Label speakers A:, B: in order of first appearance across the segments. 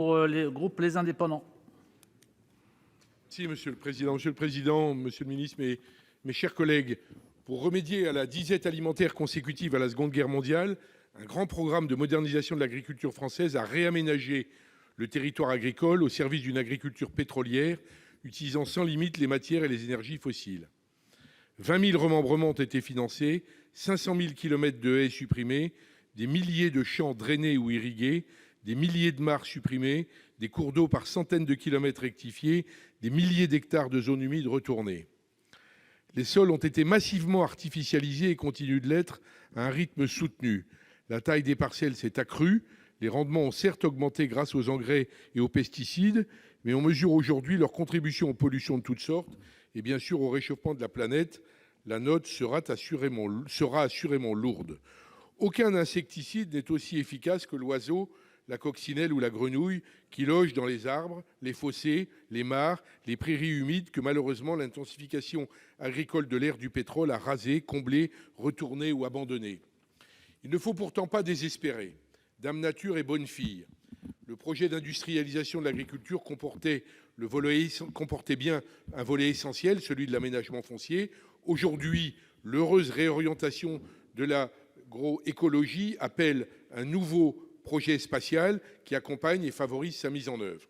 A: Pour le groupe Les Indépendants.
B: Merci, Monsieur le Président, Monsieur le Ministre, mes chers collègues. Pour remédier à la disette alimentaire consécutive à la Seconde Guerre mondiale, un grand programme de modernisation de l'agriculture française a réaménagé le territoire agricole au service d'une agriculture pétrolière, utilisant sans limite les matières et les énergies fossiles. 20 000 remembrements ont été financés, 500 000 kilomètres de haies supprimés, des milliers de champs drainés ou irrigués, des milliers de mares supprimées, des cours d'eau par centaines de kilomètres rectifiés, des milliers d'hectares de zones humides retournées. Les sols ont été massivement artificialisés et continuent de l'être à un rythme soutenu. La taille des parcelles s'est accrue, les rendements ont certes augmenté grâce aux engrais et aux pesticides, mais on mesure aujourd'hui leur contribution aux pollutions de toutes sortes et bien sûr au réchauffement de la planète. La note sera assurément lourde. Aucun insecticide n'est aussi efficace que l'oiseau, la coccinelle ou la grenouille qui logent dans les arbres, les fossés, les mares, les prairies humides que malheureusement l'intensification agricole de l'ère du pétrole a rasé, comblé, retourné ou abandonné. Il ne faut pourtant pas désespérer. Dame Nature est bonne fille. Le projet d'industrialisation de l'agriculture comportait bien un volet essentiel, celui de l'aménagement foncier. Aujourd'hui, l'heureuse réorientation de l'agroécologie appelle un nouveau projet spatial qui accompagne et favorise sa mise en œuvre.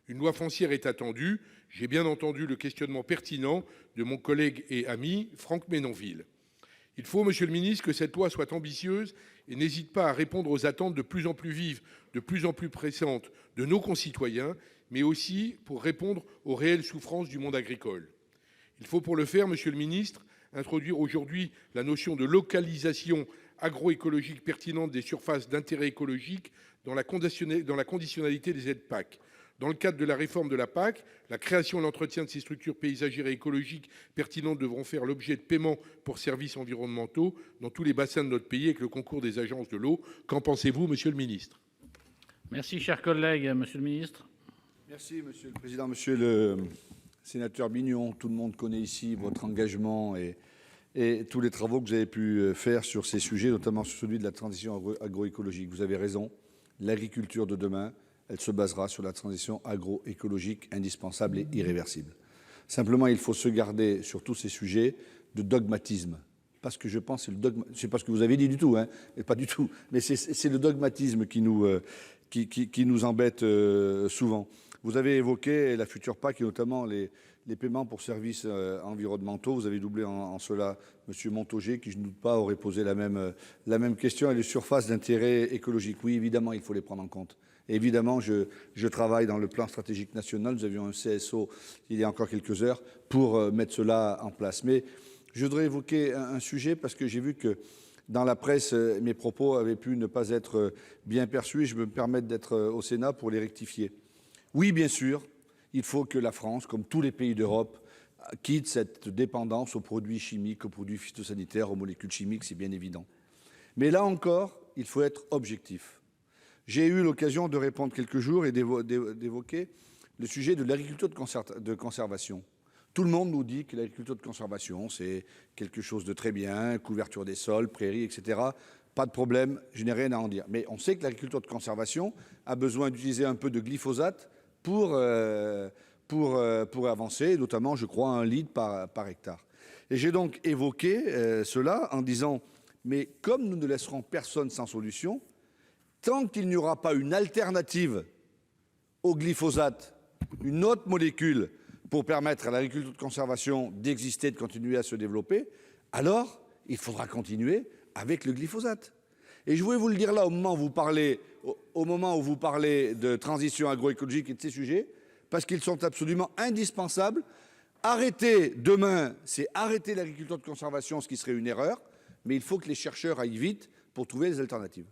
B: Une loi foncière est attendue. J'ai bien entendu le questionnement pertinent de mon collègue et ami Franck Menonville. Il faut, Monsieur le Ministre, que cette loi soit ambitieuse et n'hésite pas à répondre aux attentes de plus en plus vives, de plus en plus pressantes de nos concitoyens, mais aussi pour répondre aux réelles souffrances du monde agricole. Il faut pour le faire, Monsieur le Ministre, introduire aujourd'hui la notion de localisation agroécologique pertinente des surfaces d'intérêt écologique dans la conditionnalité des aides PAC. Dans le cadre de la réforme de la PAC, la création et l'entretien de ces structures paysagères et écologiques pertinentes devront faire l'objet de paiements pour services environnementaux dans tous les bassins de notre pays avec le concours des agences de l'eau. Qu'en pensez-vous, Monsieur le Ministre?
A: Merci, cher collègue. Monsieur le Ministre.
C: Merci, Monsieur le Président. Monsieur le sénateur Bignon, tout le monde connaît ici votre engagement et tous les travaux que vous avez pu faire sur ces sujets, notamment sur celui de la transition agroécologique. Vous avez raison, l'agriculture de demain, elle se basera sur la transition agroécologique indispensable et irréversible. Simplement, il faut se garder sur tous ces sujets de dogmatisme. Parce que je pense que c'est le dogmatisme, c'est pas ce que vous avez dit du tout, hein, et pas du tout, mais c'est le dogmatisme qui nous embête souvent. Vous avez évoqué la future PAC et notamment les paiements pour services environnementaux. Vous avez doublé en cela M. Montaugé, qui, je ne doute pas, aurait posé la même question. Et les surfaces d'intérêt écologique, oui, évidemment, il faut les prendre en compte. Et évidemment, je travaille dans le plan stratégique national. Nous avions un CSO il y a encore quelques heures pour mettre cela en place. Mais je voudrais évoquer un sujet parce que j'ai vu que dans la presse, mes propos avaient pu ne pas être bien perçus et je me permets d'être au Sénat pour les rectifier. Oui, bien sûr, il faut que la France, comme tous les pays d'Europe, quitte cette dépendance aux produits chimiques, aux produits phytosanitaires, aux molécules chimiques, c'est bien évident. Mais là encore, il faut être objectif. J'ai eu l'occasion de répondre quelques jours et d'évoquer le sujet de l'agriculture de conservation. Tout le monde nous dit que l'agriculture de conservation, c'est quelque chose de très bien, couverture des sols, prairies, etc. Pas de problème, je n'ai rien à en dire. Mais on sait que l'agriculture de conservation a besoin d'utiliser un peu de glyphosate pour avancer, notamment, je crois, 1 litre par hectare. Et j'ai donc évoqué cela en disant, mais comme nous ne laisserons personne sans solution, tant qu'il n'y aura pas une alternative au glyphosate, une autre molécule pour permettre à l'agriculture de conservation d'exister, de continuer à se développer, alors il faudra continuer avec le glyphosate. Et je voulais vous le dire là, au moment où vous parlez de transition agroécologique et de ces sujets, parce qu'ils sont absolument indispensables. Arrêter demain, c'est arrêter l'agriculture de conservation, ce qui serait une erreur, mais il faut que les chercheurs aillent vite pour trouver des alternatives.